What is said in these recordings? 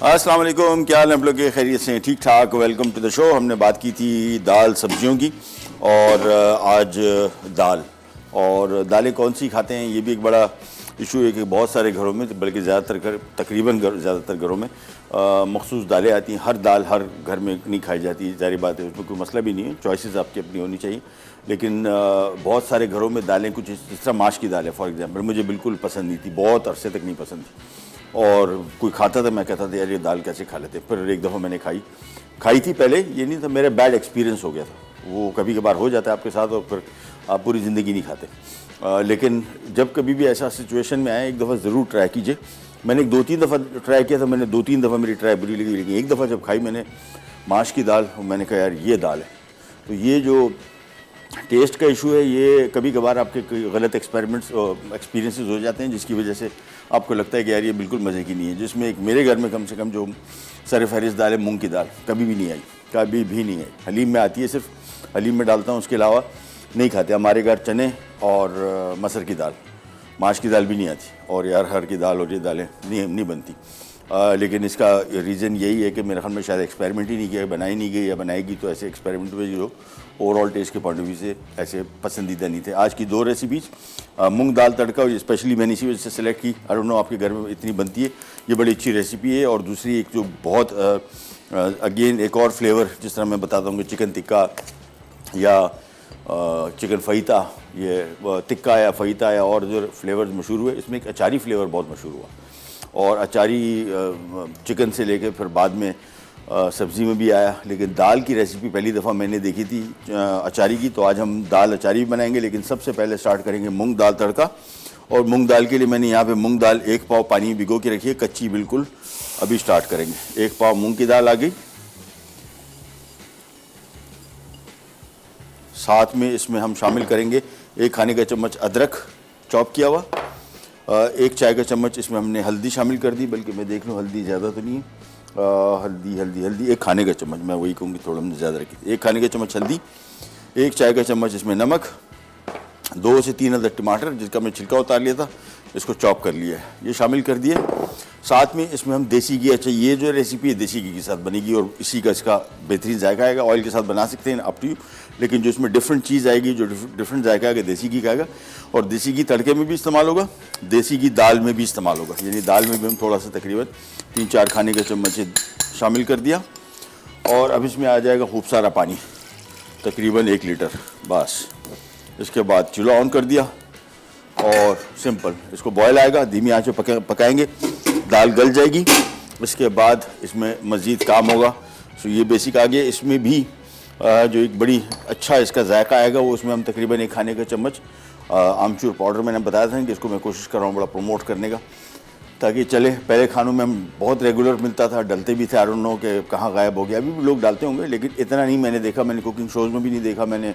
अस्सलाम वालेकुम, क्या हाल है आप लोग के? खैरियत से? ठीक ठाक। Welcome to the show. हमने बात की थी दाल सब्जियों की और आज दाल और दालें कौन सी खाते हैं ये भी एक बड़ा इशू है कि बहुत सारे घरों में, बल्कि ज़्यादातर तकरीबन ज़्यादातर घरों में मखसूस दालें आती हैं। हर दाल हर घर में नहीं खाई जाती, ज़ाहिर बात है, उसमें कोई मसला भी नहीं है, चॉइसेस आपकी अपनी होनी चाहिए। लेकिन बहुत सारे घरों में दालें कुछ जिस तरह माश की दाल है फॉर एग्जांपल, मुझे बिल्कुल पसंद नहीं थी, बहुत अरसे तक नहीं पसंद थी। और कोई खाता था, मैं कहता था यार ये दाल कैसे खा लेते। फिर एक दफ़ा मैंने खाई थी, पहले ये नहीं था, मेरा बैड एक्सपीरियंस हो गया था। वो कभी कभार हो जाता है आपके साथ और फिर आप पूरी ज़िंदगी नहीं खाते। लेकिन जब कभी भी ऐसा सिचुएशन में आए, एक दफ़ा ज़रूर ट्राई कीजिए। मैंने 2-3 दफ़ा ट्राई किया था, मैंने 2-3 दफ़ा मेरी ट्राई बुरी लगी, लेकिन एक दफ़ा जब खाई मैंने माश की दाल, मैंने कहा यार ये दाल है। तो ये जो टेस्ट का इशू है, ये कभी कभार आपके गलत एक्सपीरियंसेस हो जाते हैं, जिसकी वजह से आपको लगता है कि यार ये बिल्कुल मज़े की नहीं है। जिसमें एक मेरे घर में कम से कम जो सर फहरिस्त दाल है, मूंग की दाल कभी भी नहीं आई, कभी भी नहीं आई। हलीम में आती है, सिर्फ हलीम में डालता हूँ, उसके अलावा नहीं खाते। हमारे घर चने और मसर की दाल, माश की दाल भी नहीं आती, और यार हर की दाल और ये दालें नहीं बनती। लेकिन इसका रीज़न यही है कि मेरे ख्याल में शायद एक्सपेरिमेंट ही नहीं किया, बनाई नहीं गई, या बनाएगी तो ऐसे एक्सपेरिमेंट हुए जो ओवरऑल टेस्ट के पॉइंट ऑफ व्यू से ऐसे पसंदीदा नहीं थे। आज की 2 रेसिपीज़, मूंग दाल तड़का, और स्पेशली मैंने इसी वजह से सेलेक्ट की, आई डोंट नो आपके घर में इतनी बनती है, ये बड़ी अच्छी रेसिपी है। और दूसरी एक जो बहुत अगेन एक और फ्लेवर, जिस तरह मैं बताता हूँ कि चिकन टिक्का या चिकन फ़हीता, ये टिक्का या फ़हीता या और जो फ्लेवर्स मशहूर हुए, इसमें एक अचारी फ्लेवर बहुत मशहूर हुआ। और अचारी चिकन से लेके फिर बाद में सब्ज़ी में भी आया। लेकिन दाल की रेसिपी पहली दफ़ा मैंने देखी थी अचारी की, तो आज हम दाल अचारी भी बनाएंगे। लेकिन सबसे पहले स्टार्ट करेंगे मूंग दाल तड़का। और मूंग दाल के लिए मैंने यहाँ पे मूंग दाल 1 पाव पानी में भिगो के रखी है, कच्ची बिल्कुल। अभी स्टार्ट करेंगे। 1 पाव मूंग की दाल आ गई, साथ में इसमें हम शामिल करेंगे 1 खाने का चम्मच अदरक चॉप किया हुआ, 1 चाय का चम्मच इसमें हमने हल्दी शामिल कर दी, बल्कि मैं देख लूँ हल्दी ज़्यादा तो नहीं है। हल्दी 1 खाने का चम्मच, मैं वही कहूँगी, थोड़ा हमने ज़्यादा रखी थी। 1 खाने का चम्मच हल्दी, 1 चाय का चम्मच इसमें नमक, 2 से 3 अदद टमाटर जिसका मैं छिलका उतार लिया था, इसको चॉप कर लिया है, ये शामिल कर दिए। साथ में इसमें हम देसी घी, अच्छा ये जो रेसिपी है देसी घी के साथ बनेगी और इसी का इसका बेहतरीन जायका आएगा। ऑयल के साथ बना सकते हैं, अप टू यू, लेकिन जो इसमें डिफरेंट चीज़ आएगी, जो डिफरेंट जायका आएगा, देसी घी का आएगा। और देसी घी तड़के में भी इस्तेमाल होगा, देसी घी दाल में भी इस्तेमाल होगा, यानी दाल में भी हम थोड़ा सा तकरीबन 3-4 खाने का चम्मच शामिल कर दिया। और अब इसमें आ जाएगा खूब सारा पानी, तकरीबन 1 लीटर बस। इसके बाद चूल्हा ऑन कर दिया और सिंपल इसको बॉयल आएगा, धीमी आंच पे पकाएंगे, दाल गल जाएगी। इसके बाद इसमें मज़ीद काम होगा। सो ये बेसिक आ गया। इसमें भी जो एक बड़ी अच्छा इसका जायका आएगा, वो उसमें हम तकरीबन 1 खाने का चम्मच आमचूर पाउडर, मैंने बताया था कि इसको मैं कोशिश कर रहा हूँ बड़ा प्रमोट करने का, ताकि चले। पहले खानों में हम बहुत रेगुलर मिलता था, डलते भी थे, आई डोंट नो कि कहाँ गायब हो गया। अभी भी लोग डालते होंगे, लेकिन इतना नहीं मैंने देखा, मैंने कुकिंग शोज़ में भी नहीं देखा, मैंने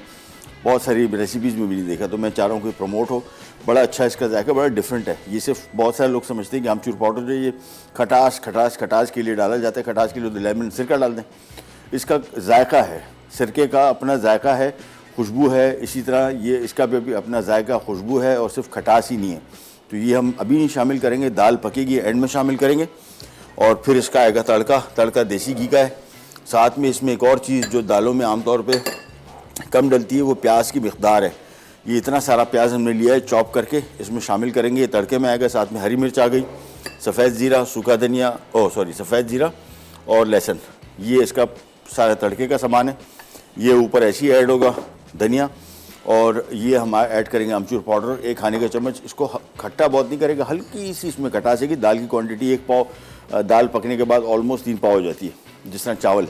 बहुत सारी रेसिपीज़ में भी नहीं देखा। तो मैं चाह रहा हूँ कि प्रमोट हो। बड़ा अच्छा इसका जायका, बड़ा डिफरेंट है। ये सिर्फ बहुत सारे लोग समझते हैं कि आमचूर पाउडर जो ये खटास के लिए डाला जाता है, खटास के लिए तो लेमन सिरका डाल दें। इसका जायका है, सिरके का अपना जायका है, खुशबू है। इसी तरह ये इसका भी अपना जायका, खुशबू है, और सिर्फ खटास ही नहीं है। तो ये हम अभी नहीं शामिल करेंगे, दाल पकेगी एंड में शामिल करेंगे। और फिर इसका आएगा तड़का देसी घी का है। साथ में इसमें एक और चीज़ जो दालों में आमतौर पे कम डलती है, वो प्याज की मिक़दार है। ये इतना सारा प्याज हमने लिया है चॉप करके, इसमें शामिल करेंगे, ये तड़के में आएगा। साथ में हरी मिर्च आ गई, सफ़ेद ज़ीरा, सूखा धनिया, सफ़ेद ज़ीरा और लहसुन, ये इसका सारा तड़के का सामान है। ये ऊपर ऐसे ही ऐड होगा धनिया। और ये हम ऐड करेंगे आमचूर पाउडर 1 खाने का चम्मच। इसको खट्टा बहुत नहीं करेगा, हल्की सी इसमें खटास है कि दाल की क्वांटिटी 1 पाव दाल पकने के बाद ऑलमोस्ट 3 पाव हो जाती है, जिस तरह चावल।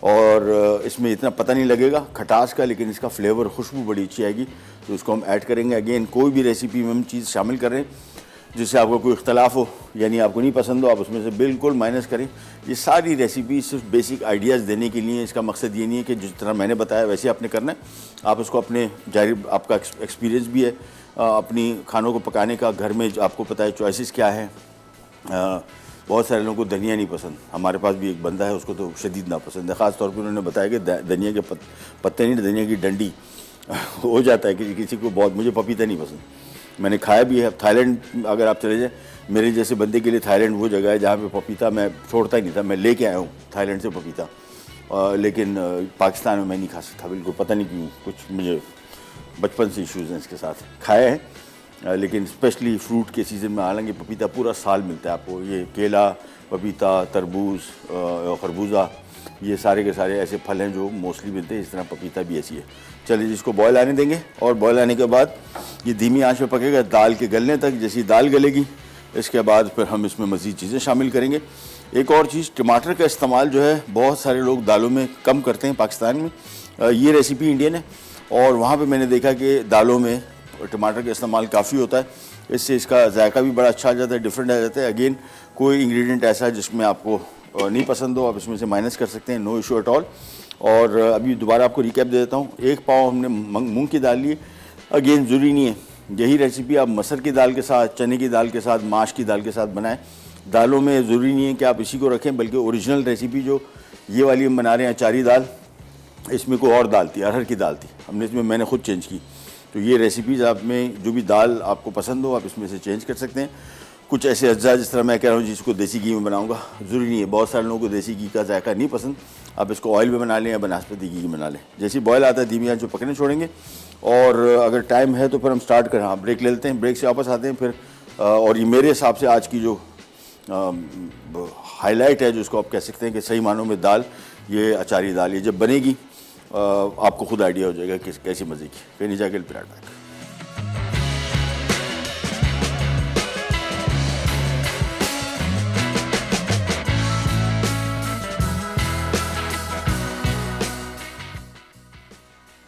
और इसमें इतना पता नहीं लगेगा खटास का, लेकिन इसका फ्लेवर, खुशबू बड़ी अच्छी आएगी। तो उसको हम ऐड करेंगे। अगेन कोई भी रेसिपी में हम चीज़ शामिल कर रहे हैं जिससे आपको कोई इख्तलाफ हो, यानी आपको नहीं पसंद हो, आप उसमें से बिल्कुल माइनस करें। ये सारी रेसिपी सिर्फ बेसिक आइडियाज़ देने के लिए। इसका मकसद ये नहीं है कि जिस तरह मैंने बताया वैसे आपने करना है। आप उसको अपने जारी, आपका एक्सपीरियंस भी है अपनी खानों को पकाने का, घर में आपको पता है चॉइसेस क्या है। बहुत सारे लोगों को धनिया नहीं पसंद, हमारे पास भी एक बंदा है उसको तो शदीद नापसंद है। ख़ास तौर पे उन्होंने बताया कि धनिया के पत्ते नहीं, धनिया की डंडी हो जाता है किसी को बहुत। मुझे पपीता नहीं पसंद, मैंने खाया भी है। थाईलैंड अगर आप चले जाएँ मेरे जैसे बंदे के लिए थाईलैंड वो जगह है जहाँ पे पपीता मैं छोड़ता ही नहीं था। मैं लेके आया हूँ थाईलैंड से पपीता, लेकिन पाकिस्तान में मैं नहीं खा सकता बिल्कुल, पता नहीं क्यों, कुछ मुझे बचपन से इश्यूज़ हैं इसके साथ। खाया है लेकिन स्पेशली फ्रूट के सीज़न में, हालांकि पपीता पूरा साल मिलता है आपको। ये केला, पपीता, तरबूज, खरबूजा, ये सारे के सारे ऐसे फल हैं जो मोस्टली मिलते हैं। इस तरह पपीता भी ऐसी है। चलिए जिसको बॉयल आने देंगे, और बॉयल आने के बाद ये धीमी आंच में पकेगा दाल के गलने तक। जैसी दाल गलेगी इसके बाद फिर हम इसमें मज़ीद चीज़ें शामिल करेंगे। एक और चीज़, टमाटर का इस्तेमाल जो है बहुत सारे लोग दालों में कम करते हैं पाकिस्तान में। ये रेसिपी इंडियन है और वहाँ पे मैंने देखा कि दालों में टमाटर का इस्तेमाल काफ़ी होता है। इससे इसका जायका भी बड़ा अच्छा आ जाता है, डिफरेंट आ जाता है। अगेन कोई इंग्रेडिएंट ऐसा है जिसमें आपको नहीं पसंद हो, आप इसमें से माइनस कर सकते हैं, नो इशू एट ऑल। और अभी दोबारा आपको रिकैप दे देता हूँ। 1 पाव हमने मूंग की दाल ली। अगेन ज़रूरी नहीं है यही रेसिपी आप मसर की दाल के साथ, चने की दाल के साथ, माश की दाल के साथ बनाएं। दालों में ज़रूरी नहीं है कि आप इसी को रखें, बल्कि ओरिजिनल रेसिपी जो ये वाली हम बना रहे हैं अचारी दाल, इसमें कोई और दाल थी, अरहर की दाल थी, हमने इसमें मैंने खुद चेंज की। तो ये रेसिपीज़ आप में जो भी दाल आपको पसंद हो आप इसमें से चेंज कर सकते हैं। कुछ ऐसे अज्जा जिस तरह मैं कह रहा हूँ जिसको देसी घी में बनाऊंगा, ज़रूरी नहीं है, बहुत सारे लोगों को देसी घी का जायका नहीं पसंद, आप इसको ऑयल में बना लें या बनास्पति घी में बना लें। जैसे बॉयल आता है धीमी आंच पे पकने छोड़ेंगे, और अगर टाइम है तो फिर हम स्टार्ट करें। हाँ, ब्रेक ले लेते हैं, ब्रेक से वापस आते हैं फिर। और ये मेरे हिसाब से आज की जो हाईलाइट है, जो इसको आप कह सकते हैं कि सही मानों में दाल, ये अचारी दाल, ये जब बनेगी आपको खुद आइडिया हो जाएगा कि कैसी मज़े की। फिर नहीं जाके पिराट बैक।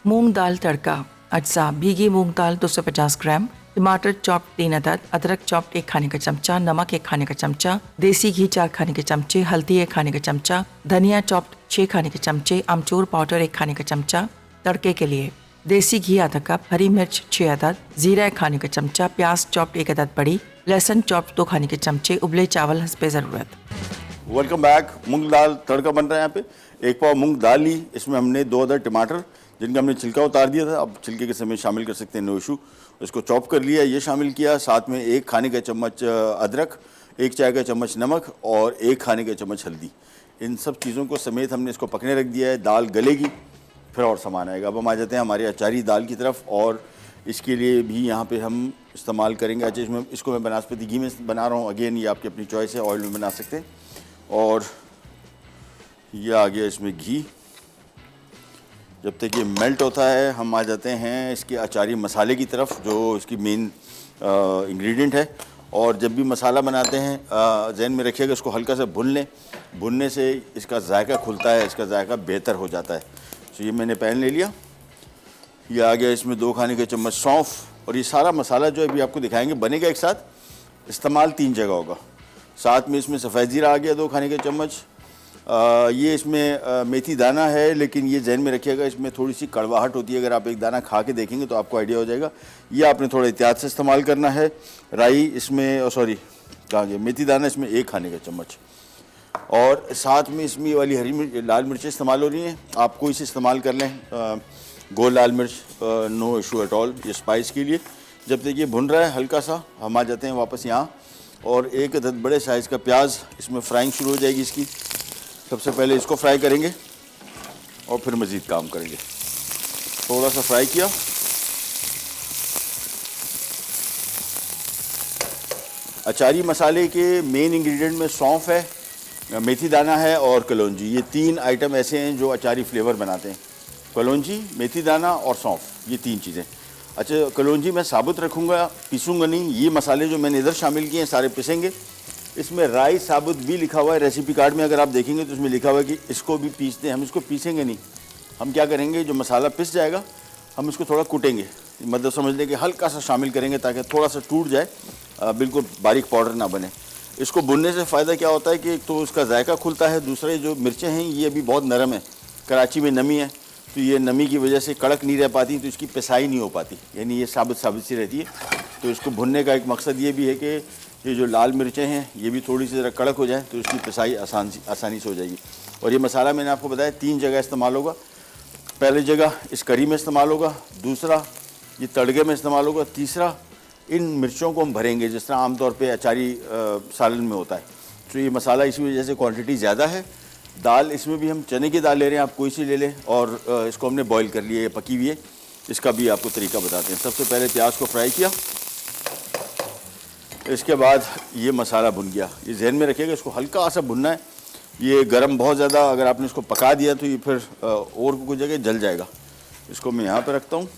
मूंग दाल तड़का। अज्जा: भीगी मूंग दाल 250 ग्राम, टमाटर चॉप 3 अदद, अदरक चॉप 1 खाने का चमचा, नमक 1 खाने का चमचा, देसी घी 4 खाने के चमचे, हल्दी 1 खाने का चमचा, धनिया चॉप 6 खाने के चमचे, अमचूर पाउडर 1 खाने का चमचा। तड़के के लिए देसी घी आधा कप, हरी मिर्च 6 अदद, जीरा 1 खाने का चमचा, प्याज चॉप 1 अदद बड़ी, लहसुन चॉप 2 खाने के चमचे, उबले चावल हस्बे ज़रूरत। Welcome back. मूंग दाल तड़का बन रहा है यहाँ पे। 1 पाव मूंग दाल ली, इसमें हमने 2 अदद टमाटर जिनका हमने छिलका उतार दिया था, अब छिलके के समय शामिल कर सकते हैं, नो इशू। इसको चॉप कर लिया, ये शामिल किया। साथ में 1 खाने का चम्मच अदरक, 1 चाय का चम्मच नमक और 1 खाने का चम्मच हल्दी। इन सब चीज़ों को समेत हमने इसको पकने रख दिया है। दाल गलेगी फिर और सामान आएगा। अब हम आ जाते हैं हमारी अचारी दाल की तरफ, और इसके लिए भी यहाँ पे हम इस्तेमाल करेंगे। अच्छा, इसको मैं बनास्पति घी में बना रहा हूँ। अगेन ये आपकी अपनी चॉइस है, ऑयल में बना सकते हैं। और ये आ गया इसमें घी। जब तक ये मेल्ट होता है हम आ जाते हैं इसके अचारी मसाले की तरफ, जो इसकी मेन इंग्रेडिएंट है। और जब भी मसाला बनाते हैं जहन में रखिएगा इसको हल्का सा भून लें, भुनने से इसका जायका खुलता है, इसका जायका बेहतर हो जाता है। तो ये मैंने पैन ले लिया, ये आ गया इसमें 2 खाने के चम्मच सौंफ, और ये सारा मसाला जो अभी आपको दिखाएंगे बनेगा एक साथ, इस्तेमाल 3 जगह होगा। साथ में इसमें सफ़ेद ज़ीरा आ गया 2 खाने के चम्मच। ये इसमें मेथी दाना है, लेकिन ये जहन में रखिएगा इसमें थोड़ी सी कड़वाहट होती है, अगर आप एक दाना खा के देखेंगे तो आपको आइडिया हो जाएगा। ये आपने थोड़ा एहतियात से इस्तेमाल करना है। राई इसमें, सॉरी कहाँ गया, मेथी दाना इसमें 1 खाने का चम्मच। और साथ में इसमें ये वाली लाल मिर्चें इस्तेमाल हो रही हैं, आप कोई से इस्तेमाल कर लें, गोल लाल मिर्च, नो इशू एट ऑल, ये स्पाइस के लिए। जब तक ये भुन रहा है हल्का सा, हम आ जाते हैं वापस यहाँ, और 1 अदद बड़े साइज़ का प्याज इसमें फ्राइंग शुरू हो जाएगी इसकी। सबसे पहले इसको फ्राई करेंगे और फिर मज़ीद काम करेंगे। थोड़ा सा फ्राई किया, अचारी मसाले के मेन इंग्रेडिएंट में सौंफ है, मेथी दाना है और कलौंजी। ये 3 आइटम ऐसे हैं जो अचारी फ्लेवर बनाते हैं, कलौंजी, मेथी दाना और सौंफ, ये 3 चीज़ें। अच्छा, कलौंजी मैं साबुत रखूँगा, पीसूँगा नहीं। ये मसाले जो मैंने इधर शामिल किए हैं सारे पिसेंगे। इसमें राई साबुत भी लिखा हुआ है, रेसिपी कार्ड में अगर आप देखेंगे तो उसमें लिखा हुआ है कि इसको भी पीसते हैं। हम इसको पीसेंगे नहीं, हम क्या करेंगे, जो मसाला पिस जाएगा हम इसको थोड़ा कूटेंगे, मतलब समझ लें कि हल्का सा शामिल करेंगे ताकि थोड़ा सा टूट जाए, बिल्कुल बारीक पाउडर ना बने। इसको भुनने से फ़ायदा क्या होता है कि एक तो उसका जायका खुलता है, दूसरे जो मिर्चें हैं ये अभी बहुत नरम है, कराची में नमी है, तो ये नमी की वजह से कड़क नहीं रह पाती, तो इसकी पिसाई नहीं हो पाती, यानी ये साबित सी रहती है। तो इसको भुनने का एक मकसद ये भी है कि ये जो लाल मिर्चें हैं ये भी थोड़ी सी ज़रा कड़क हो जाए, तो इसकी पिसाई आसानी से हो जाएगी। और ये मसाला मैंने आपको बताया 3 जगह इस्तेमाल होगा। पहली जगह इस करी में इस्तेमाल होगा, दूसरा ये तड़के में इस्तेमाल होगा, तीसरा इन मिर्चों को हम भरेंगे जिस तरह आमतौर पे अचारी सालन में होता है। तो ये मसाला इसी वजह से क्वांटिटी ज़्यादा है। दाल इसमें भी हम चने की दाल ले रहे हैं, आप कोई सी ले लें, और इसको हमने बॉईल कर लिया, ये पकी हुई है। इसका भी आपको तरीका बताते हैं। सबसे पहले प्याज को फ्राई किया, इसके बाद ये मसाला भुन गया। ये जहन में रखिएगा, इसको हल्का सा भुनना है। ये गरम बहुत ज़्यादा अगर आपने इसको पका दिया तो ये फिर और कोई जगह जल जाएगा। इसको मैं यहाँ पे रखता हूँ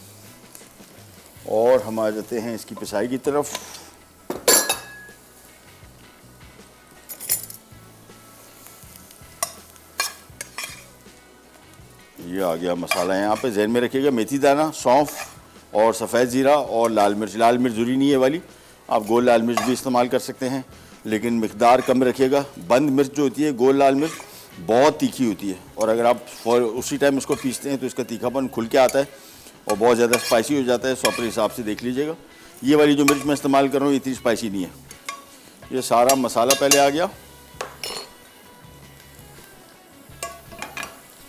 और हम आ जाते हैं इसकी पिसाई की तरफ। ये आ गया मसाला। यहाँ पे जहन में रखिएगा, मेथी दाना, सौंफ और सफ़ेद ज़ीरा और लाल मिर्च। लाल मिर्च ज़रूरी नहीं है वाली, आप गोल लाल मिर्च भी इस्तेमाल कर सकते हैं, लेकिन मिकदार कम रखिएगा। बंद मिर्च जो होती है, गोल लाल मिर्च, बहुत तीखी होती है, और अगर आप उसी टाइम उसको पीसते हैं तो इसका तीखापन खुल के आता है और बहुत ज़्यादा स्पाइसी हो जाता है। सो अपने हिसाब से देख लीजिएगा। ये वाली जो मिर्च मैं इस्तेमाल कर रहा हूँ इतनी स्पाइसी नहीं है। ये सारा मसाला पहले आ गया,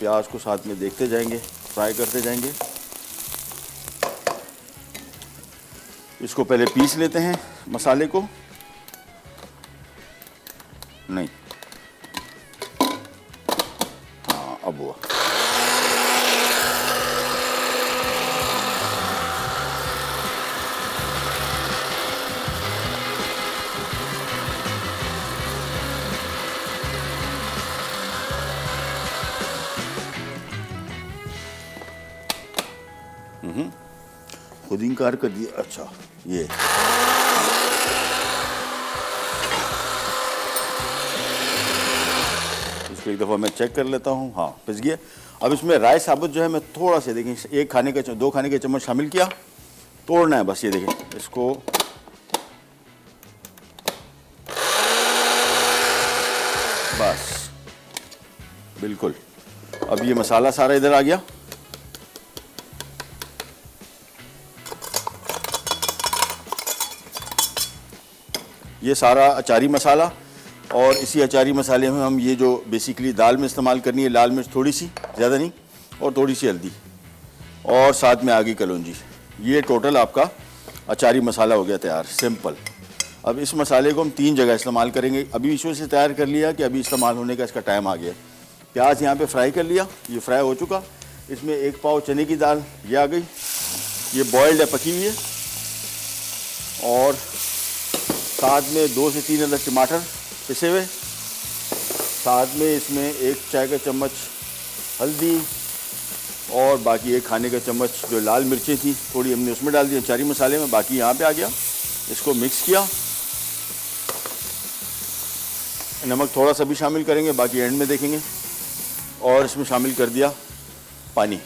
प्याज को साथ में देखते जाएंगे, फ्राई करते जाएंगे। इसको पहले पीस लेते हैं मसाले को। नहीं, हाँ अब हुआ। खुद इनकार कर दिया। अच्छा, ये इसको एक दफ़ा मैं चेक कर लेता हूँ। हाँ, पिस गया। अब इसमें राई साबुत जो है मैं थोड़ा सा, देखें, 1 खाने का 2 खाने के चम्मच शामिल किया। तोड़ना है बस, ये देखें इसको। बस बिल्कुल। अब ये मसाला सारा इधर आ गया। ये सारा अचारी मसाला, और इसी अचारी मसाले में हम ये जो बेसिकली दाल में इस्तेमाल करनी है, लाल मिर्च थोड़ी सी, ज़्यादा नहीं, और थोड़ी सी हल्दी, और साथ में आ गई कलौंजी। ये टोटल आपका अचारी मसाला हो गया तैयार, सिंपल। अब इस मसाले को हम 3 जगह इस्तेमाल करेंगे। अभी इस वजह से तैयार कर लिया कि अभी इस्तेमाल होने का इसका टाइम आ गया। प्याज यहाँ पे फ्राई कर लिया, ये फ्राई हो चुका। इसमें 1 पाव चने की दाल ये आ गई, ये बॉयल्ड है, पकी हुई है, और साथ में 2 से 3 अदद टमाटर पिसे हुए, साथ में इसमें 1 चाय का चम्मच हल्दी, और बाकी 1 खाने का चम्मच जो लाल मिर्चें थी थोड़ी हमने उसमें डाल दी अचारी मसाले में, बाकी यहाँ पे आ गया। इसको मिक्स किया, नमक थोड़ा सा भी शामिल करेंगे, बाकी एंड में देखेंगे। और इसमें शामिल कर दिया पानी।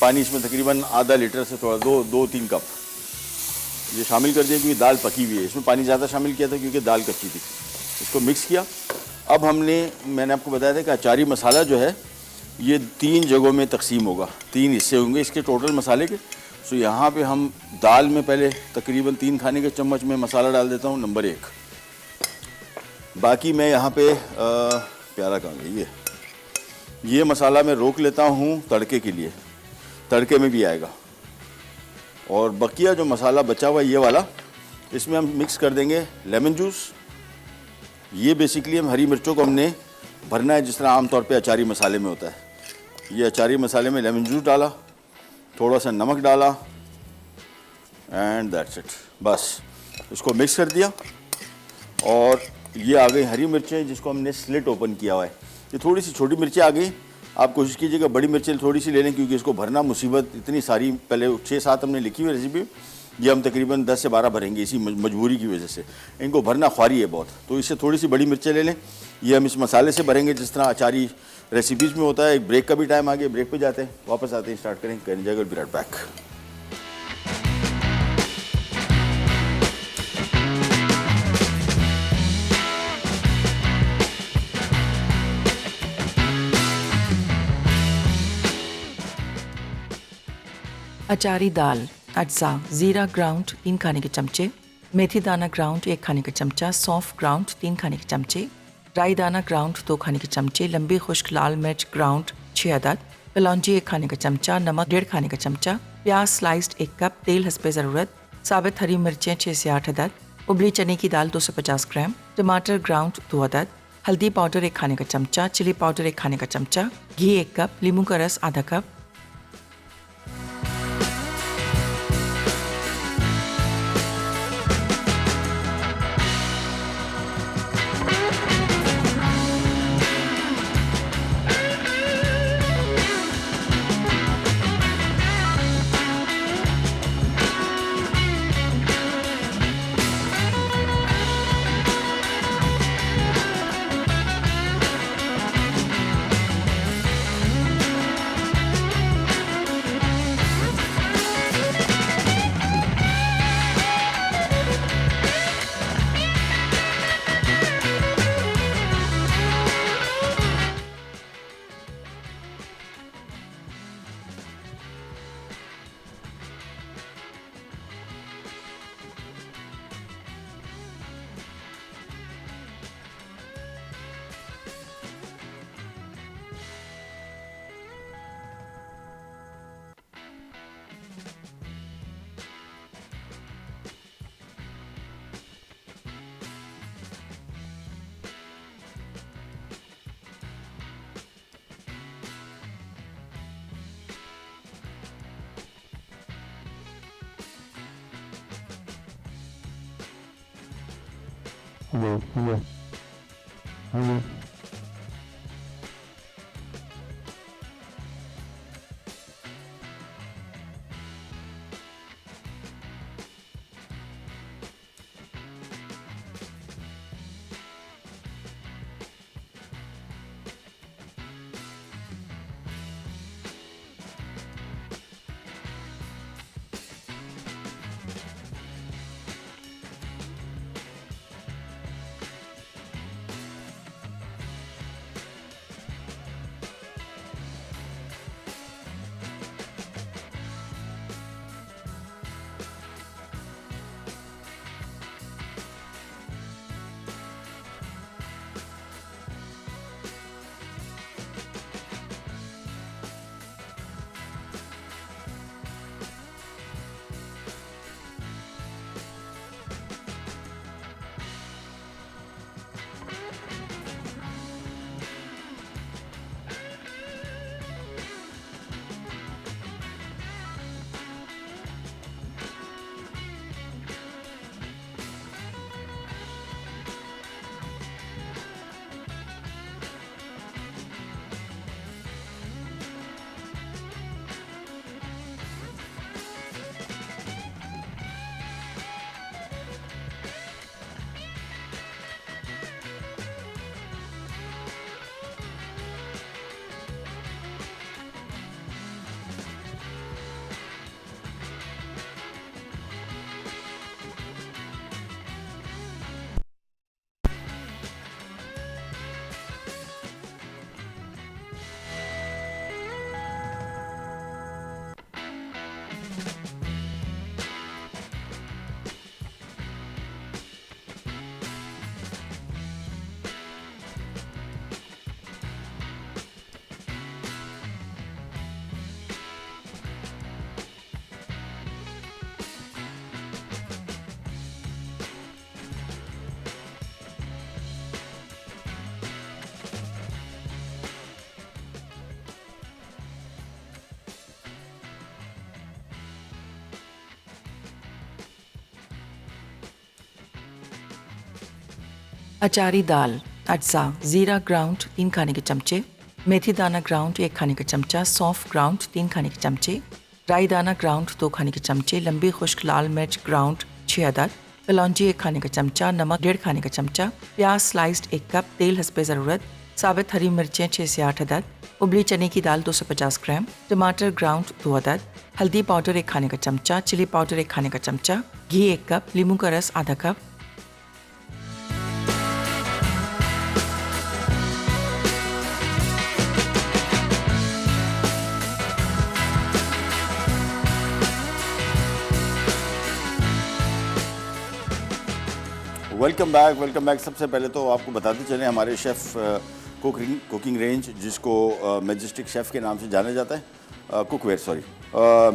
पानी इसमें तकरीबन आधा लीटर से थोड़ा 2-3 कप ये शामिल कर दिया, क्योंकि दाल पकी हुई है। इसमें पानी ज़्यादा शामिल किया था क्योंकि दाल कच्ची थी। इसको मिक्स किया। अब मैंने आपको बताया था कि अचारी मसाला जो है ये 3 जगहों में तकसीम होगा, 3 हिस्से होंगे इसके टोटल मसाले के। सो यहाँ पे हम दाल में पहले तकरीबन 3 खाने के चम्मच में मसाला डाल देता हूँ, नंबर 1। बाकी मैं यहाँ पे प्याला कहाँ गई, ये मसाला मैं रोक लेता हूँ तड़के के लिए, तड़के में भी आएगा। और बकिया जो मसाला बचा हुआ ये वाला, इसमें हम मिक्स कर देंगे लेमन जूस। ये बेसिकली हम हरी मिर्चों को हमने भरना है जिस तरह आमतौर पे अचारी मसाले में होता है। ये अचारी मसाले में लेमन जूस डाला, थोड़ा सा नमक डाला, एंड दैट्स इट। बस इसको मिक्स कर दिया। और ये आ गई हरी मिर्चें जिसको हमने स्लिट ओपन किया हुआ है। ये थोड़ी सी छोटी मिर्चें आ गई, आप कोशिश कीजिएगा बड़ी मिर्चें थोड़ी सी ले लें, क्योंकि इसको भरना मुसीबत, इतनी सारी, पहले 6-7 हमने लिखी हुई रेसिपी, ये हम तकरीबन 10 से 12 भरेंगे इसी मजबूरी की वजह से। इनको भरना ख्वारी है बहुत, तो इससे थोड़ी सी बड़ी मिर्चें ले लें। ये हम इस मसाले से भरेंगे जिस तरह अचारी रेसिपीज़ में होता है। एक ब्रेक का भी टाइम आ गया, ब्रेक पे जाते हैं, वापस आते हैं, स्टार्ट करें, कहने जाएगा बी राइट बैक। अचारी दाल, अज्जा, ज़ीरा ग्राउंड 3 खाने के चमचे, मेथी दाना ग्राउंड 1 खाने का चमचा, सौंफ ग्राउंड 3 खाने के चमचे, राई दाना ग्राउंड 2 खाने के चमचे, लंबी खुश्क लाल मिर्च ग्राउंड 6 अदद, कलौंजी 1 खाने का चमचा, नमक 1.5 खाने का चमचा, प्याज स्लाइस्ड 1 कप, तेल हस्बे ज़रूरत, साबित हरी मिर्चें 6 से 8 अदद, उबली चने की दाल 250 ग्राम, टमाटर ग्राउंड 2 अदद, हल्दी पाउडर 1 खाने का चमचा, चिली पाउडर 1 खाने का चमचा, घी 1 कप, नींबू का रस आधा कप। Hello, hello, hello. अचारी दाल, अज्जा, ज़ीरा ग्राउंड 3 खाने के चमचे, मेथी दाना ग्राउंड 1 खाने का चमचा, सौंफ ग्राउंड 3 खाने के चमचे, राई दाना ग्राउंड 2 खाने के चमचे, लंबी खुश्क लाल मिर्च ग्राउंड 6 अदद, कलौंजी 1 खाने का चमचा, नमक 1.5 खाने का चमचा, प्याज स्लाइस्ड 1 कप, तेल हस्बे ज़रूरत, साबित हरी मिर्चें 6 से 8 अदद, उबली चने की दाल 250 ग्राम, टमाटर ग्राउंड 2 अदद, हल्दी पाउडर 1 खाने का चमचा, चिली पाउडर 1 खाने का चमचा, घी 1 कप, नींबू का रस आधा कप। Welcome back. सबसे पहले तो आपको बताते चलें हमारे शेफ़ कुकिंग रेंज, जिसको मैजेस्टिक शेफ़ के नाम से जाना जाता है, कुकवेयर सॉरी,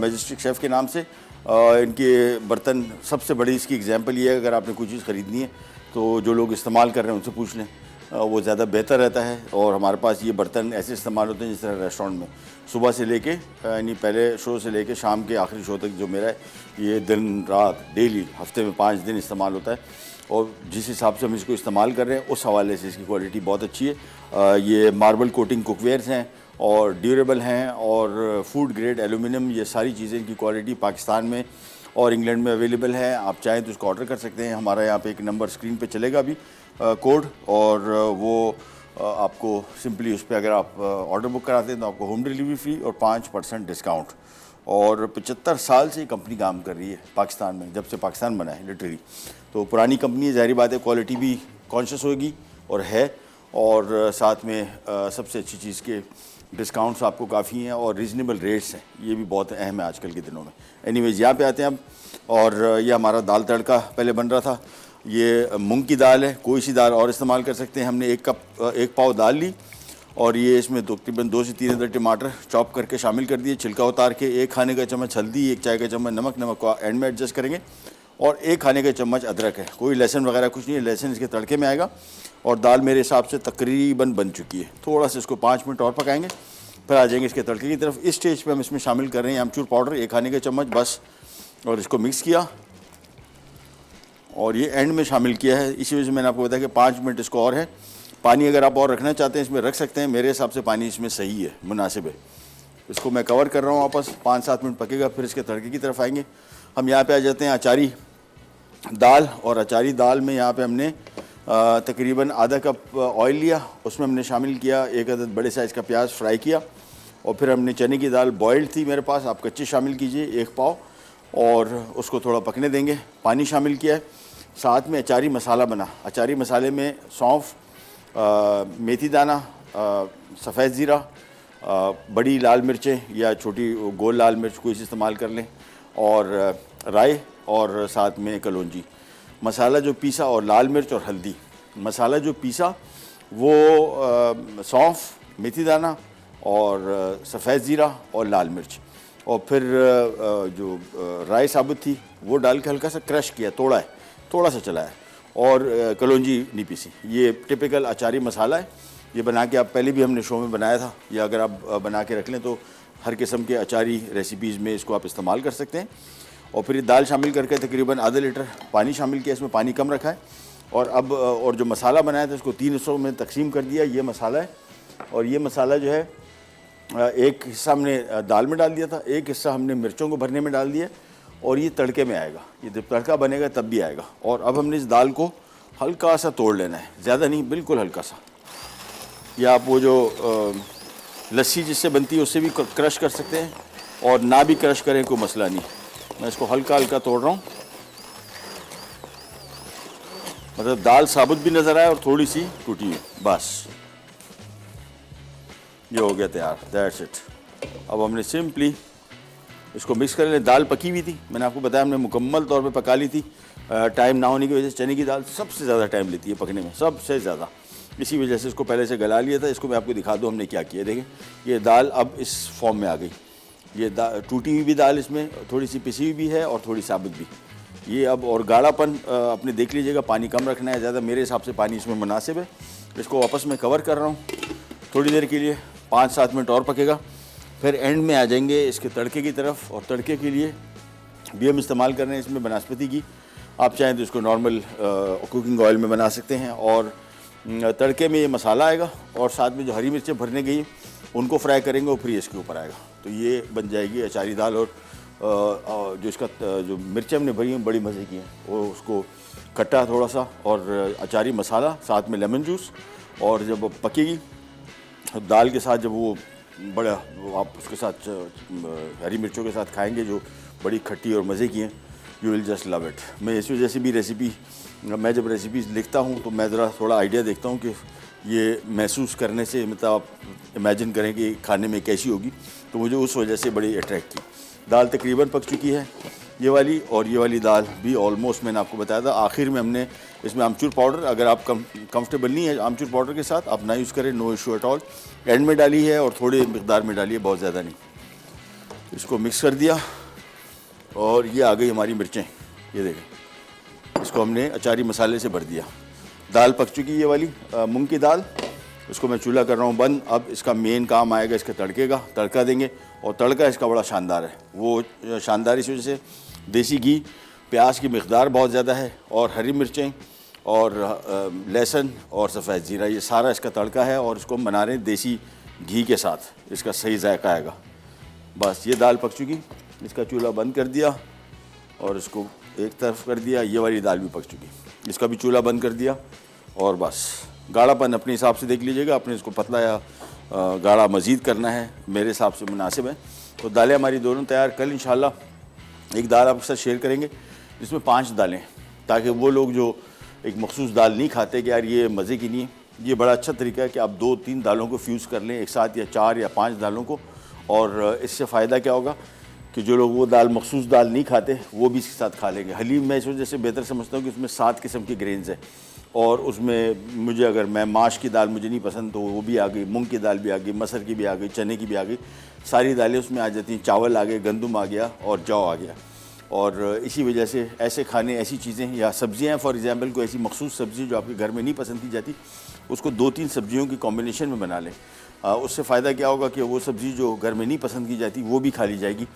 मैजेस्टिक शेफ़ के नाम से। इनके बर्तन सबसे बड़ी इसकी एग्जांपल ये है, अगर आपने कोई चीज़ ख़रीदनी है तो जो लोग इस्तेमाल कर रहे हैं उनसे पूछ लें, वो ज़्यादा बेहतर रहता है। और हमारे पास ये बर्तन ऐसे इस्तेमाल होते हैं जिस तरह रेस्टोरेंट में सुबह से लेके यानी पहले शो से लेके शाम के आखिरी शो तक जो मेरा है, ये दिन रात डेली हफ्ते में 5 दिन इस्तेमाल होता है। और जिस हिसाब से हम इसको इस्तेमाल कर रहे हैं उस हवाले से इसकी क्वालिटी बहुत अच्छी है। ये मार्बल कोटिंग कुकवेयर्स हैं और ड्यूरेबल हैं और फूड ग्रेड एलुमिनियम, ये सारी चीज़ें इनकी क्वालिटी पाकिस्तान में और इंग्लैंड में अवेलेबल है। आप चाहें तो इसको ऑर्डर कर सकते हैं। हमारा यहाँ पे एक नंबर स्क्रीन पे चलेगा अभी कोड, और वो आपको सिंपली उस पर अगर आप ऑर्डर बुक कराते हैं तो आपको होम डिलीवरी फ्री और 5% डिस्काउंट। और 75 साल से ये कंपनी काम कर रही है पाकिस्तान में, जब से पाकिस्तान बना है लिटरली। तो पुरानी कंपनी है, ज़ाहिर बात है क्वालिटी भी कॉन्शियस होगी और है, और साथ में सबसे अच्छी चीज़ के डिस्काउंट्स आपको काफ़ी हैं और रीज़नेबल रेट्स हैं, ये भी बहुत अहम है आजकल के दिनों में। एनीवेज यहाँ पे आते हैं अब, और ये हमारा दाल तड़का पहले बन रहा था। ये मूंग की दाल है, कोई सी दाल और इस्तेमाल कर सकते हैं। हमने 1 पाव दाल ली और ये इसमें तकरीबन 2 से 3 अदर टमाटर चॉप करके शामिल कर दिए, छिलका उतार के। 1 खाने का चम्मच हल्दी, 1 चाय का चम्मच नमक को एंड में एडजस्ट करेंगे, और 1 खाने का चम्मच अदरक है। कोई लहसुन वगैरह कुछ नहीं है, लहसुन इसके तड़के में आएगा। और दाल मेरे हिसाब से तकरीबन बन चुकी है, थोड़ा सा इसको 5 मिनट और पकाएंगे, फिर आ जाएंगे इसके तड़के की तरफ। इस स्टेज पे हम इसमें शामिल कर रहे हैं अमचूर पाउडर, 1 खाने का चम्मच बस, और इसको मिक्स किया और ये एंड में शामिल किया है। इसी वजह से मैंने आपको बताया कि 5 मिनट इसको और है। पानी अगर आप और रखना चाहते हैं इसमें रख सकते हैं, मेरे हिसाब से पानी इसमें सही है, मुनासिब है। इसको मैं कवर कर रहा हूँ वापस, 5-7 मिनट पकेगा, फिर इसके तड़के की तरफ आएंगे। हम यहाँ पे आ जाते हैं अचारी दाल, और अचारी दाल में यहाँ पे हमने तकरीबन आधा कप ऑयल लिया, उसमें हमने शामिल किया 1 अदद बड़े साइज़ का प्याज फ्राई किया, और फिर हमने चने की दाल बॉयल्ड थी मेरे पास, आप कच्ची शामिल कीजिए 1 पाव, और उसको थोड़ा पकने देंगे। पानी शामिल किया है। साथ में अचारी मसाला बना, अचारी मसाले में सौंफ, मेथी दाना, सफ़ेद ज़ीरा, बड़ी लाल मिर्चें या छोटी गोल लाल मिर्च कोई सी इस्तेमाल कर लें, और राई, और साथ में कलौंजी। मसाला जो पीसा, और लाल मिर्च और हल्दी। मसाला जो पीसा वो सौंफ, मेथी दाना और सफ़ेद ज़ीरा और लाल मिर्च, और फिर जो राई साबुत थी वो डाल के हल्का सा क्रश किया, तोड़ा है, थोड़ा सा चलाया, और कलौंजी नहीं पीसी। ये टिपिकल अचारी मसाला है। ये बना के आप पहले भी हमने शो में बनाया था, या अगर आप बना के रख लें तो हर किस्म के अचारी रेसिपीज़ में इसको आप इस्तेमाल कर सकते हैं। और फिर दाल शामिल करके तकरीबन आधा लीटर पानी शामिल किया, इसमें पानी कम रखा है। और अब और जो मसाला बनाया था उसको 3 हिस्सों में तकसीम कर दिया। ये मसाला है, और ये मसाला जो है एक हिस्सा हमने दाल में डाल दिया था, एक हिस्सा हमने मिर्चों को भरने में डाल दिया, और ये तड़के में आएगा। ये जब तड़का बनेगा तब भी आएगा। और अब हमने इस दाल को हल्का सा तोड़ लेना है, ज़्यादा नहीं, बिल्कुल हल्का सा। या आप वो जो लस्सी जिससे बनती है उससे भी क्रश कर सकते हैं, और ना भी क्रश करें कोई मसला नहीं। मैं इसको हल्का हल्का तोड़ रहा हूँ, मतलब दाल साबुत भी नज़र आए और थोड़ी सी टूटी हुई, बस ये हो गया तैयार। That's it. अब हमने सिंपली इसको मिक्स कर लें। दाल पकी हुई थी, मैंने आपको बताया हमने मुकम्मल तौर पे पका ली थी। टाइम ना होने की वजह से चने की दाल सबसे ज़्यादा टाइम लेती है पकने में, सबसे ज़्यादा। इसी वजह से इसको पहले से गला लिया था। इसको मैं आपको दिखा दूँ हमने क्या किया। देखें, ये दाल अब इस फॉर्म में आ गई। ये टूटी हुई भी दाल इसमें थोड़ी सी पिसी हुई भी है और थोड़ी साबुत भी। ये अब और गाढ़ापन अपने देख लीजिएगा, पानी कम रखना है, ज़्यादा मेरे हिसाब से पानी इसमें मुनासिब है। इसको वापस मैं कवर कर रहा हूँ थोड़ी देर के लिए, 5-7 मिनट और पकेगा। फिर एंड में आ जाएंगे इसके तड़के की तरफ, और तड़के के लिए भी हम इस्तेमाल कर रहे हैं इसमें बनास्पति की। आप चाहें तो इसको नॉर्मल कुकिंग ऑयल में बना सकते हैं। और तड़के में ये मसाला आएगा, और साथ में जो हरी मिर्चें भरने गई उनको फ्राई करेंगे, और फिर इसके ऊपर आएगा। तो ये बन जाएगी अचारी दाल। और जो इसका जो मिर्चें हमने भरी हैं बड़ी मज़े की हैं, वो उसको खट्टा थोड़ा सा, और अचारी मसाला, साथ में लेमन जूस। और जब पकेगी दाल के साथ, जब वो बड़ा आप उसके साथ हरी मिर्चों के साथ खाएंगे जो बड़ी खट्टी और मज़े की हैं, you will just love it. मैं इस वजह से भी रेसिपी, मैं जब रेसिपीज़ लिखता हूँ तो मैं ज़रा थोड़ा आइडिया देखता हूँ कि ये महसूस करने से, मतलब आप इमेजिन करें कि खाने में कैसी होगी, तो मुझे उस वजह से बड़ी अट्रैक्ट की। दाल तकरीबन पक चुकी है ये वाली, और ये वाली दाल भी ऑलमोस्ट मैंने आपको बताया था। आखिर में हमने इसमें आमचूर पाउडर, अगर आप कंफर्टेबल नहीं है आमचूर पाउडर के साथ आप ना यूज़ करें, no issue at all. End में डाली है और थोड़े मिकदार में डाली है, बहुत ज़्यादा नहीं। इसको मिक्स कर दिया और ये आ गई हमारी मिर्चें, ये देखें। इसको हमने अचारी मसाले से भर दिया। दाल पक चुकी ये वाली मूंग की दाल, इसको मैं चूल्हा कर रहा हूँ बंद। अब इसका मेन काम आएगा इसके तड़के का, तड़का देंगे। और तड़का इसका बड़ा शानदार है, वो शानदार इस वजह से देसी घी, प्याज की मिकदार बहुत ज़्यादा है और हरी मिर्चें और लहसुन और सफ़ेद ज़ीरा, ये सारा इसका तड़का है। और इसको हम बना रहे हैं देसी घी के साथ, इसका सही जायका आएगा। बस ये दाल पक चुकी, इसका चूल्हा बंद कर दिया और इसको एक तरफ कर दिया। ये वाली दाल भी पक चुकी, इसका भी चूल्हा बंद कर दिया। और बस गाढ़ापन अपने हिसाब से देख लीजिएगा, आपने इसको पतला या गाढ़ा मज़ीद करना है, मेरे हिसाब से मुनासिब है। तो दालें हमारी दोनों तैयार। कल इंशाल्लाह एक दाल आपके साथ शेयर करेंगे जिसमें 5 दालें, ताकि वो लोग जो एक मखसूस दाल नहीं खाते कि यार ये मज़े की नहीं है, ये बड़ा अच्छा तरीका है कि आप 2-3 दालों को फ्यूज़ कर लें एक साथ, या 4 या 5 दालों को। और इससे फ़ायदा क्या होगा कि जो लोग वो दाल मखसूस दाल नहीं खाते वो भी इसके साथ खा लेंगे। हलीम मैं इस वजह से बेहतर समझता हूँ कि उसमें 7 किस्म के ग्रेन्स हैं, और उसमें मुझे अगर मैं माश की दाल मुझे नहीं पसंद तो वो भी आ गई, मूंग की दाल भी आ गई, मसर की भी आ गई, चने की भी आ गई, सारी दालें उसमें आ जाती हैं। चावल आ गए, गंदम आ गया और जौ आ गया। और इसी वजह से ऐसे खाने, ऐसी चीज़ें या सब्ज़ियाँ, फॉर एग्ज़ाम्पल कोई ऐसी मखसूस सब्ज़ी जो आपके घर में नहीं पसंद की जाती, उसको 2-3 सब्जियों की कॉम्बिनेशन में बना लें। उससे फ़ायदा क्या होगा कि वो सब्ज़ी जो घर में नहीं पसंद की जाती वो भी खा ली जाएगी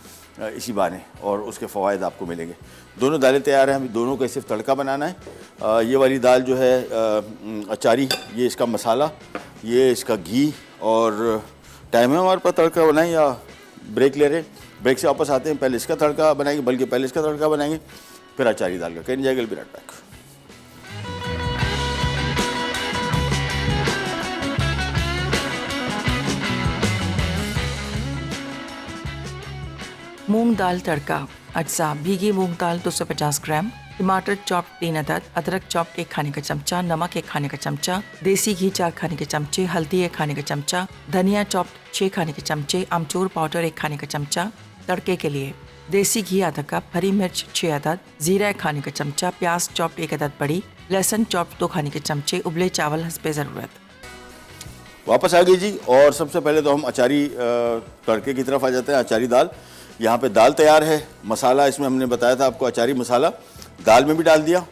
इसी बहाने, और उसके फ़वाइद आपको मिलेंगे। दोनों दालें तैयार हैं, हमें दोनों का सिर्फ तड़का बनाना है। ये वाली दाल जो है अचारी, ये इसका मसाला, ये इसका घी। और टाइम है हमारे पास तड़का बनाएं या ब्रेक ले रहे हैं? ब्रेक से वापस आते हैं, पहले इसका तड़का बनाएंगे, बल्कि पहले इसका तड़का बनाएंगे फिर अचारी दाल का। कैन जाएगा विराट पैक। मूंग दाल तड़का। अज्जा: भीगी मूंग दाल 250 ग्राम, टमाटर चॉप 3 अदद, अदरक चॉप 1 खाने का चमचा, नमक 1 खाने का चमचा, देसी घी 4 खाने के चमचे, हल्दी 1 खाने का चमचा, धनिया चॉप 6 खाने के चमचे, अमचूर पाउडर 1 खाने का चमचा। तड़के के लिए देसी घी आधा कप, हरी मिर्च 6 अदद, जीरा 1 खाने का चमचा, प्याज चॉप 1 अदद बड़ी, लहसुन चॉप 2 खाने के चमचे, उबले चावल हस्बे ज़रूरत। वापस आ गई जी। और सबसे पहले तो हम अचारी तड़के की तरफ आ जाते हैं। अचारी दाल, यहाँ पे दाल तैयार है। मसाला इसमें हमने बताया था आपको, अचारी मसाला दाल में भी डाल दिया,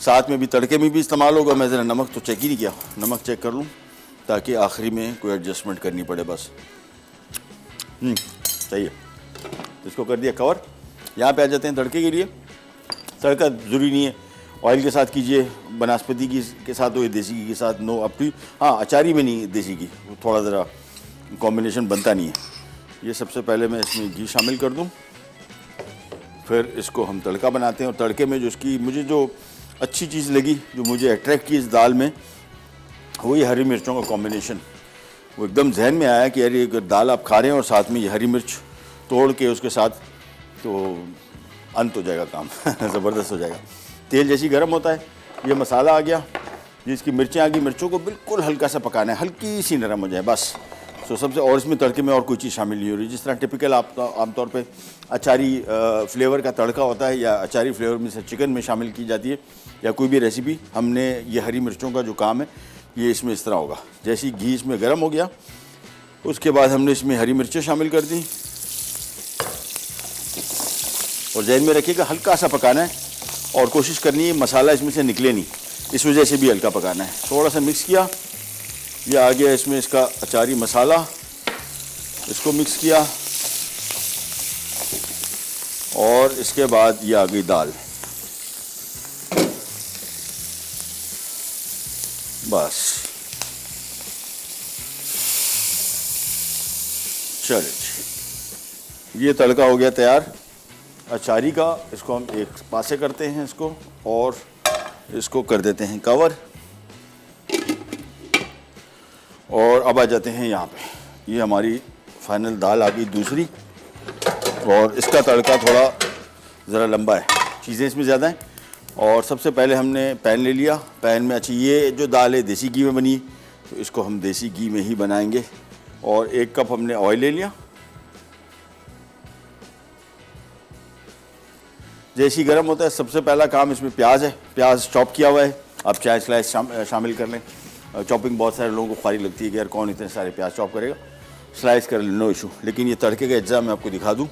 साथ में भी तड़के में भी इस्तेमाल होगा। मैं ज़रा नमक तो चेक ही नहीं किया, नमक चेक कर लूँ ताकि आखिरी में कोई एडजस्टमेंट करनी पड़े। बस सही है। इसको कर दिया कवर। यहाँ पे आ जाते हैं तड़के के लिए। तड़का ज़रूरी नहीं है ऑयल के साथ कीजिए, बनस्पति घी के साथ हो या देसी घी के साथ, नो अप टू। हाँ, अचारी में नहीं देसी घी, वो थोड़ा ज़रा कॉम्बिनेशन बनता नहीं है। ये सबसे पहले मैं इसमें घी शामिल कर दूं, फिर इसको हम तड़का बनाते हैं। और तड़के में जो इसकी मुझे जो अच्छी चीज़ लगी, जो मुझे अट्रैक्ट की इस दाल में, वही हरी मिर्चों का कॉम्बिनेशन। वो एकदम जहन में आया कि यार ये अगर दाल आप खा रहे हैं और साथ में ये हरी मिर्च तोड़ के उसके साथ, तो अंत हो जाएगा काम ज़बरदस्त हो जाएगा। तेल जैसी गर्म होता है, ये मसाला आ गया, ये इसकी मिर्चें आ गई। मिर्चों को बिल्कुल हल्का सा पकाना है, हल्की सी नरम हो जाए बस। सो सबसे, और इसमें तड़के में और कोई चीज़ शामिल नहीं हो रही। जिस तरह टिपिकल आमतौर पे अचारी फ्लेवर का तड़का होता है, या अचारी फ्लेवर में से चिकन में शामिल की जाती है, या कोई भी रेसिपी, हमने ये हरी मिर्चों का जो काम है ये इसमें इस तरह होगा। जैसे ही घी इसमें गर्म हो गया, उसके बाद हमने इसमें हरी मिर्चें शामिल कर दी। और जहन में रखिएगा हल्का सा पकाना है, और कोशिश करनी है मसाला इसमें से निकले नहीं, इस वजह से भी हल्का पकाना है। थोड़ा सा मिक्स किया, ये आ गया इसमें इसका अचारी मसाला, इसको मिक्स किया, और इसके बाद ये आ गई दाल। बस चलिए, ये तड़का हो गया तैयार अचारी का। इसको हम एक पासे करते हैं इसको, और इसको कर देते हैं कवर। और अब आ जाते हैं यहाँ पे, ये हमारी फाइनल दाल आ गई दूसरी। और इसका तड़का थोड़ा ज़रा लंबा है, चीज़ें इसमें ज़्यादा हैं। और सबसे पहले हमने पैन ले लिया, पैन में अच्छी, ये जो दाल है देसी घी में बनी, तो इसको हम देसी घी में ही बनाएंगे। और 1 कप हमने ऑयल ले लिया। जैसे ही गर्म होता है, सबसे पहला काम इसमें प्याज है, प्याज चॉप किया हुआ है। आप चाय स्लाइस शामिल कर लें। चॉपिंग बहुत सारे लोगों को ख्वारी लगती है कि यार कौन इतने सारे प्याज चॉप करेगा, स्लाइस कर लें, नो इशू। लेकिन ये तड़के का अज्जा मैं आपको दिखा दूँ,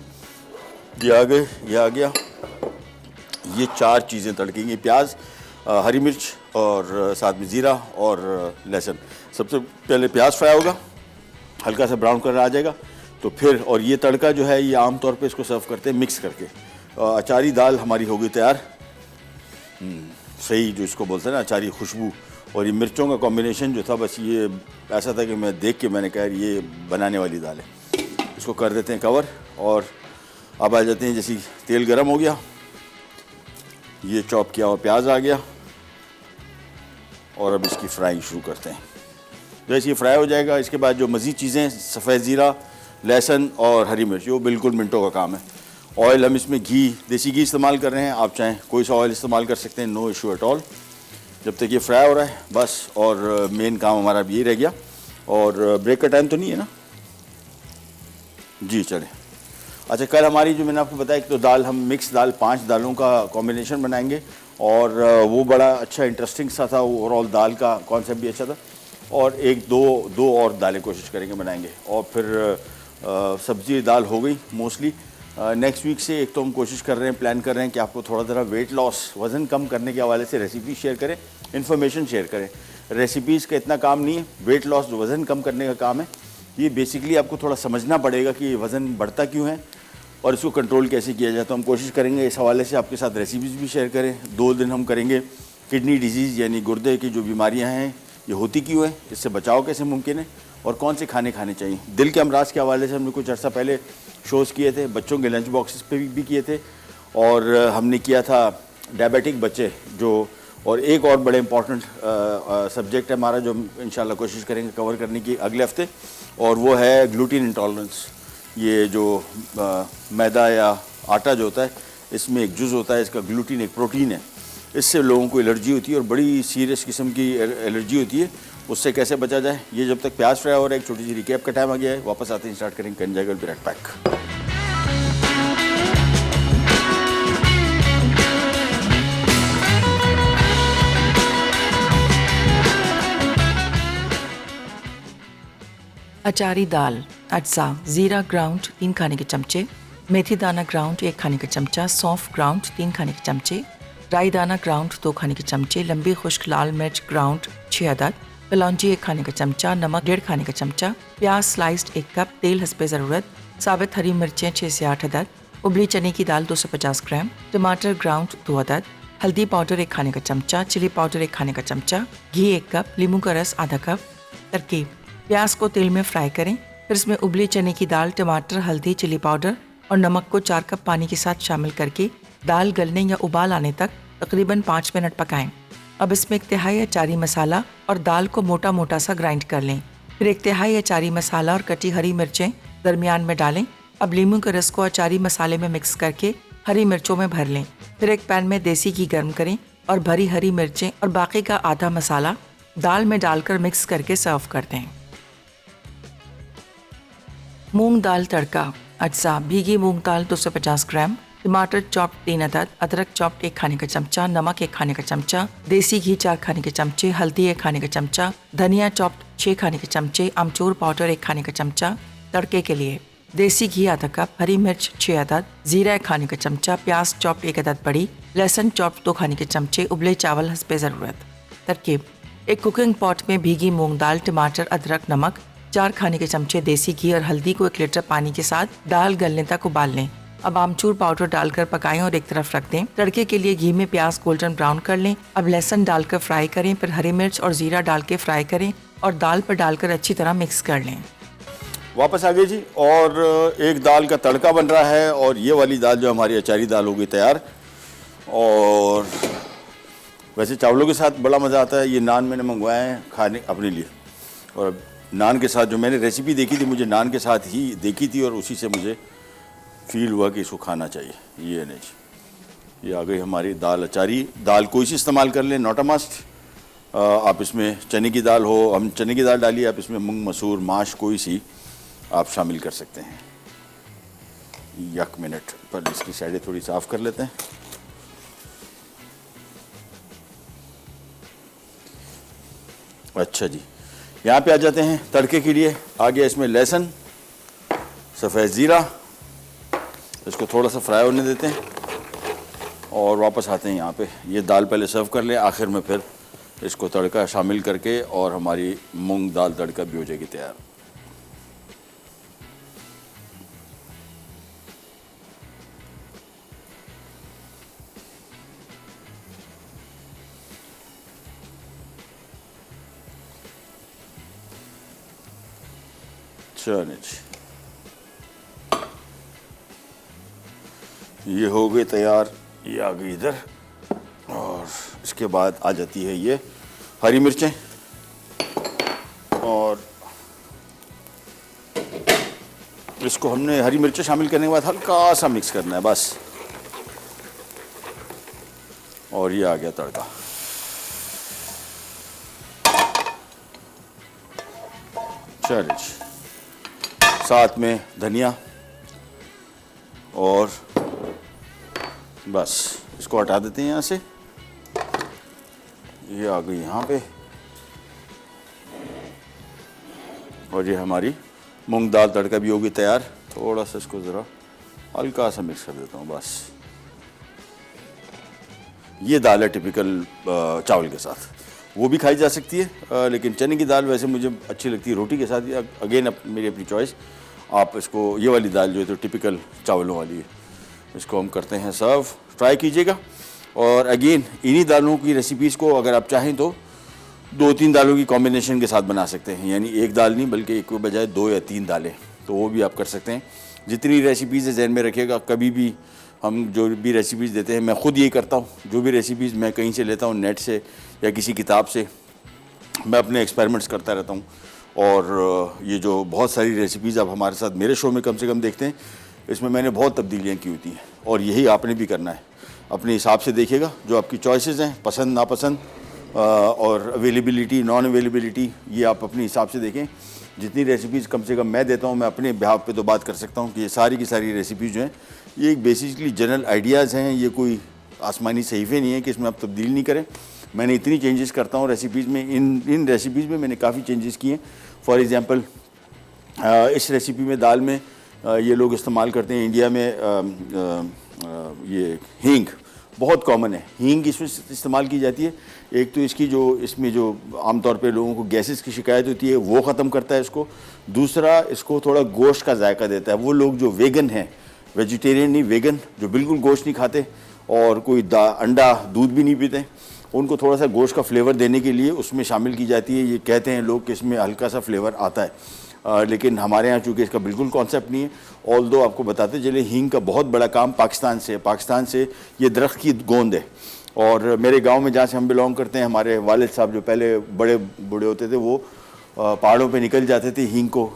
ये आ गया, ये 4 चीज़ें तड़केंगी, प्याज, हरी मिर्च और साथ में ज़ीरा और लहसुन। सबसे पहले प्याज फ्राई होगा, हल्का सा ब्राउन कलर आ जाएगा तो फिर, और ये तड़का जो है ये आम तौर पे इसको सर्व करते हैं मिक्स करके। अचारी दाल हमारी हो गई तैयार। सही जो इसको बोलते हैं ना अचारी खुशबू, और ये मिर्चों का कॉम्बिनेशन जो था, बस ये ऐसा था कि मैं देख के मैंने कहा ये बनाने वाली दाल है। इसको कर देते हैं कवर और अब आ जाते हैं। जैसे तेल गरम हो गया, ये चॉप किया हुआ प्याज आ गया और अब इसकी फ्राइंग शुरू करते हैं। जैसे ये फ्राई हो जाएगा, इसके बाद जो मज़ीद चीज़ें, सफ़ेद ज़ीरा, लहसुन और हरी मिर्च, वो बिल्कुल मिनटों का काम है। ऑयल हम इसमें घी, देसी घी इस्तेमाल कर रहे हैं, आप चाहें कोई सा ऑयल इस्तेमाल कर सकते हैं, नो इशू एट ऑल। जब तक ये फ्राई हो रहा है बस, और मेन काम हमारा अब यही रह गया। और ब्रेक का टाइम तो नहीं है ना जी? चले। अच्छा, कल हमारी जो मैंने आपको बताया कि तो दाल, हम मिक्स दाल 5 दालों का कॉम्बिनेशन बनाएंगे और वो बड़ा अच्छा इंटरेस्टिंग सा था। ओवरऑल दाल का कॉन्सेप्ट भी अच्छा था। और दो और दालें कोशिश करेंगे बनाएंगे। और फिर सब्जी दाल हो गई मोस्टली। नेक्स्ट वीक से एक तो हम कोशिश कर रहे हैं, प्लान कर रहे हैं कि आपको थोड़ा ज़रा वेट लॉस, वज़न कम करने के हवाले से रेसिपी शेयर करें, इन्फॉर्मेशन शेयर करें। रेसिपीज़ का इतना काम नहीं है, वेट लॉस जो वज़न कम करने का काम है, ये बेसिकली आपको थोड़ा समझना पड़ेगा कि वज़न बढ़ता क्यों है और इसको कंट्रोल कैसे किया जाए। तो हम कोशिश करेंगे इस हवाले से आपके साथ रेसिपीज़ भी शेयर करें। 2 दिन हम करेंगे किडनी डिजीज़ यानी गुर्दे की जो बीमारियां हैं ये होती क्यों है, इससे बचाव कैसे मुमकिन है और कौन से खाने खाने चाहिए। दिल के अमराज के हवाले से हमने कुछ अर्सा पहले शोज़ किए थे, बच्चों के लंच बॉक्सेस पे भी किए थे। और हमने किया था डायबिटिक बच्चे जो, और एक और बड़े इंपॉर्टेंट सब्जेक्ट है हमारा जो हम इंशाल्लाह कोशिश करेंगे कवर करने की अगले हफ्ते, और वो है ग्लूटीन इंटॉलरेंस। ये जो मैदा या आटा जो होता है, इसमें एक जुज़ होता है इसका ग्लूटीन, एक प्रोटीन है, इससे लोगों को एलर्जी होती है और बड़ी सीरियस किस्म की एलर्जी होती है। उससे कैसे बचा जाए, ये जब तक प्याज फ्राई हो रहा है, एक छोटी सी रिकैप का टाइम आ गया है। वापस आते हैं, स्टार्ट करेंगे कंजागल ब्रेड पैक। अचारी दाल, अज्जा, ज़ीरा ग्राउंड 3 खाने के चमचे, मेथी दाना ग्राउंड 1 खाने का चमचा, सौंफ ग्राउंड 3 खाने के चमचे, राई दाना ग्राउंड 2 खाने के चमचे, लंबी खुश्क लाल मिर्च ग्राउंड 6 अदद, कलौंजी 1 खाने का चमचा, नमक 1.5 खाने का चमचा, प्याज स्लाइस्ड 1 कप, तेल हस्बे ज़रूरत, साबित हरी मिर्चें 6 से 8 अदद, उबली चने की दाल 250 ग्राम, टमाटर ग्राउंड 2 अदद, हल्दी पाउडर 1 खाने का चमचा, चिली पाउडर 1 खाने का चमचा, घी 1 कप, नींबू का रस आधा कप। तरकीब: प्याज को तेल में फ्राई करें, फिर इसमें उबली चने की दाल, टमाटर, हल्दी, चिली पाउडर और नमक को 4 कप पानी के साथ शामिल करके दाल गलने या उबाल आने तक तकरीबन 5 मिनट पकाएं। अब इसमें 1/3 अचारी मसाला और दाल को मोटा मोटा सा ग्राइंड कर लें। फिर 1/3 अचारी मसाला और कटी हरी मिर्चें दरमियान में डालें। अब नींबू के रस को अचारी मसाले में मिक्स करके हरी मिर्चों में भर लें। फिर एक पैन में देसी घी गर्म करें और भरी हरी मिर्चें और बाकी का आधा मसाला दाल में डालकर मिक्स करके सर्व कर दें। मूंग दाल तड़का, अज्जा, भीगी मूंग दाल 250 ग्राम, टमाटर चॉप 3 अदद, अदरक चॉप 1 खाने का चमचा, नमक 1 खाने का चमचा, देसी घी 4 खाने के चमचे, हल्दी 1 खाने का चमचा, धनिया चॉप 6 खाने के चमचे, अमचूर पाउडर 1 खाने का चमचा। तड़के के लिए देसी घी आधा कप, हरी मिर्च 6 अदद, जीरा 1 खाने का चमचा, प्याज चॉप 1 अदद बड़ी, लहसुन चॉप 2 खाने के चमचे, उबले चावल हस्बे ज़रूरत। तरकीब: एक कुकिंग पॉट में भीगी मूंग दाल, टमाटर, अदरक, नमक, 4 खाने के चमचे देसी घी और हल्दी को 1 लीटर पानी के साथ दाल गलने तक उबाल लें। अब आमचूर पाउडर डालकर पकाएं और एक तरफ रख दें। तड़के के लिए घी में प्याज गोल्डन ब्राउन कर लें। अब लहसुन डालकर फ्राई करें, फिर हरी मिर्च और जीरा डाल के फ्राई करें और दाल पर डालकर अच्छी तरह मिक्स कर लें। वापस आ गए जी, और एक दाल का तड़का बन रहा है और ये वाली दाल जो हमारी अचारी दाल हो गई तैयार। और वैसे चावलों के साथ बड़ा मज़ा आता है। ये नान मैंने मंगवाए हैं खाने अपने लिए, और नान के साथ जो मैंने रेसिपी देखी थी, मुझे नान के साथ ही देखी थी और उसी से मुझे फील हुआ कि इसको खाना चाहिए। ये नहीं, ये आ गई हमारी दाल अचारी। दाल कोई सी इस्तेमाल कर लें, नॉट अ मस्ट। आप इसमें चने की दाल हो, हम चने की दाल डालिए, आप इसमें मूंग, मसूर, माश कोई सी आप शामिल कर सकते हैं। 1 मिनट पर इसकी साइडें थोड़ी साफ़ कर लेते हैं। अच्छा जी, यहाँ पे आ जाते हैं तड़के के लिए। आ गया इसमें लहसुन, सफ़ेद ज़ीरा, इसको थोड़ा सा फ्राई होने देते हैं और वापस आते हैं यहाँ पे। ये दाल पहले सर्व कर लें, आखिर में फिर इसको तड़का शामिल करके और हमारी मूंग दाल तड़का भी हो जाएगी तैयार। चलिए जी, ये हो गए तैयार, ये आ गई इधर। और इसके बाद आ जाती है ये हरी मिर्चें, और इसको हमने हरी मिर्चें शामिल करने के बाद हल्का सा मिक्स करना है बस। और ये आ गया तड़का। चलिए जी, साथ में धनिया, और बस इसको हटा देते हैं यहाँ से। ये आ गई यहाँ पे, और ये हमारी मूंग दाल तड़का भी होगी तैयार। थोड़ा सा इसको ज़रा हल्का सा मिक्स कर देता हूँ बस। ये दाल है टिपिकल चावल के साथ, वो भी खाई जा सकती है, लेकिन चने की दाल वैसे मुझे अच्छी लगती है रोटी के साथ। अगेन मेरी अपनी चॉइस। आप इसको, ये वाली दाल जो है तो टिपिकल चावलों वाली है, इसको हम करते हैं सर्व। ट्राई कीजिएगा। और अगेन इन्हीं दालों की रेसिपीज़ को अगर आप चाहें तो 2-3 दालों की कॉम्बिनेशन के साथ बना सकते हैं, यानी एक दाल नहीं बल्कि एक के बजाय 2 या 3 दालें, तो वो भी आप कर सकते हैं। जितनी रेसिपीज़ है जहन में रखिएगा, कभी भी हम जो भी रेसिपीज़ देते हैं, मैं ख़ुद यही करता हूँ, जो भी रेसिपीज़ मैं कहीं से लेता हूँ, नेट से या किसी किताब से, मैं अपने एक्सपेरिमेंट्स करता रहता हूँ। और ये जो बहुत सारी रेसिपीज़ आप हमारे साथ मेरे शो में कम से कम देखते हैं, इसमें मैंने बहुत तब्दीलियाँ की होती हैं, और यही आपने भी करना है। अपने हिसाब से देखिएगा, जो आपकी चॉइसेस हैं, पसंद नापसंद और अवेलेबिलिटी नॉन अवेलेबिलिटी, ये आप अपने हिसाब से देखें। जितनी रेसिपीज़ कम से कम मैं देता हूँ, मैं अपने बिहाफ पे तो बात कर सकता हूँ कि ये सारी की सारी रेसिपीज़ जो हैं ये एक बेसिकली जनरल आइडियाज़ हैं, ये कोई आसमानी सहीफ़े नहीं है कि इसमें आप तब्दील नहीं करें। मैंने इतनी चेंजेस करता हूँ रेसिपीज़ में, इन रेसिपीज़ में मैंने काफ़ी चेंजेस किए। फॉर एग्ज़ाम्पल इस रेसिपी में दाल में ये लोग इस्तेमाल करते हैं इंडिया में, ये हींग बहुत कॉमन है, हींग इसमें इस्तेमाल की जाती है। एक तो इसकी जो इसमें जो आमतौर पे लोगों को गैसेस की शिकायत होती है वो ख़त्म करता है इसको। दूसरा, इसको थोड़ा गोश्त का जायका देता है। वो लोग जो वेगन हैं, वेजिटेरियन नहीं वेगन, जो बिल्कुल गोश्त नहीं खाते और कोई अंडा दूध भी नहीं पीते, उनको थोड़ा सा गोश्त का फ्लेवर देने के लिए उसमें शामिल की जाती है। ये कहते हैं लोग कि इसमें हल्का सा फ्लेवर आता है, लेकिन हमारे यहाँ चूँकि इसका बिल्कुल कॉन्सेप्ट नहीं है। ऑल्दो आपको बताते चले, हींग का बहुत बड़ा काम पाकिस्तान से है। पाकिस्तान से ये दरख्त की गोंद है, और मेरे गांव में जहाँ से हम बिलोंग करते हैं, हमारे वालिद साहब जो पहले बड़े बूढ़े होते थे, वो पहाड़ों पे निकल जाते थे हींग को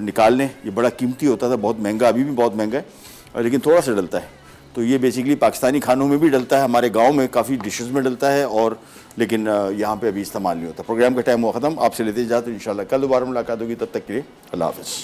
निकालने। ये बड़ा कीमती होता था, बहुत महंगा, अभी भी बहुत महंगा है, लेकिन थोड़ा सा डलता है। तो ये बेसिकली पाकिस्तानी खानों में भी डलता है, हमारे गांव में काफ़ी डिशेस में डलता है, और लेकिन यहाँ पे अभी इस्तेमाल नहीं होता। प्रोग्राम का टाइम हुआ ख़त्म, आपसे लेते जाते तो इंशाल्लाह कल दोबारा मुलाकात होगी। तब तक के लिए अल्लाह हाफ़िज़।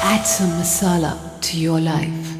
Add some masala to your life.